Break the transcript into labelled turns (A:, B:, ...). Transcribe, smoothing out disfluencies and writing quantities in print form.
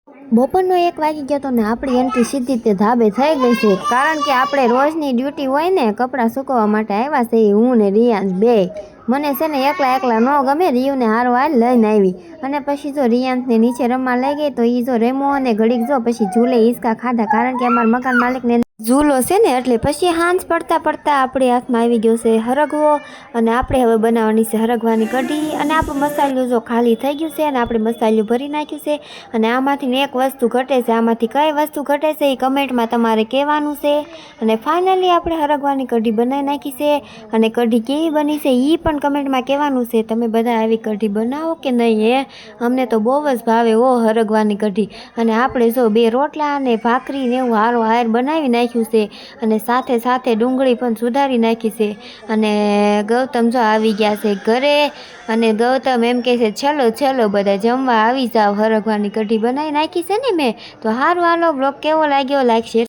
A: બપોરનો 1 વાગી ગયો તો ને આપણી એન્ટ્રી સીધી તે ધાબે થઈ ગઈ છે, કારણ કે આપણે રોજની ડ્યુટી હોય ને કપડાં સૂકવવા માટે આવ્યા છે. હું ને રિયાન્સ બે. મને છે ને એકલા ન ગમે, રિયુને હારવાર લઈને આવી. અને પછી જો રિયાન્સને નીચે રમવા લઈ ગઈ તો એ જો રેમો અને ઘડીક જો પછી ઝૂલે હિંચકા ખાધા, કારણ કે અમારા મકાન માલિકને ઝૂલો છે ને એટલે. પછી હાંજ પડતા આપણી હાથમાં આવી ગયો છે હરગવો, અને આપણે હવે બનાવવાની છે હરગવાની કઢી. અને આપણું મસાલું જો ખાલી થઈ ગયું છે અને આપણે મસાલું ભરી નાખ્યું છે. અને આમાંથી એક વસ્તુ ઘટે છે, આમાંથી કઈ વસ્તુ ઘટે છે એ કમેન્ટમાં તમારે કહેવાનું છે. અને ફાઇનલી આપણે હરગવાની કઢી બનાવી નાખી છે, અને કઢી કેવી બની છે એ પણ કમેન્ટમાં કહેવાનું છે. તમે બધા આવી કઢી બનાવો કે નહીં? અમને તો બહુ જ ભાવે હરગવાની કઢી. અને આપણે જો 2 રોટલા અને ભાખરી ને એવું હારો હાર બનાવી નાખ્યું છે, અને સાથે સાથે ડુંગળી પણ સુધારી નાખી છે. અને ગૌતમ જો આવી ગયા છે ઘરે, અને ગૌતમ એમ કહે છે ચલો બધા જમવા આવી જાવ, હરગવાની કઢી બનાવી નાખી છે ને મેં. તો હારું, હાલો, બ્લોગ કેવો લાગ્યો લાઈક શેર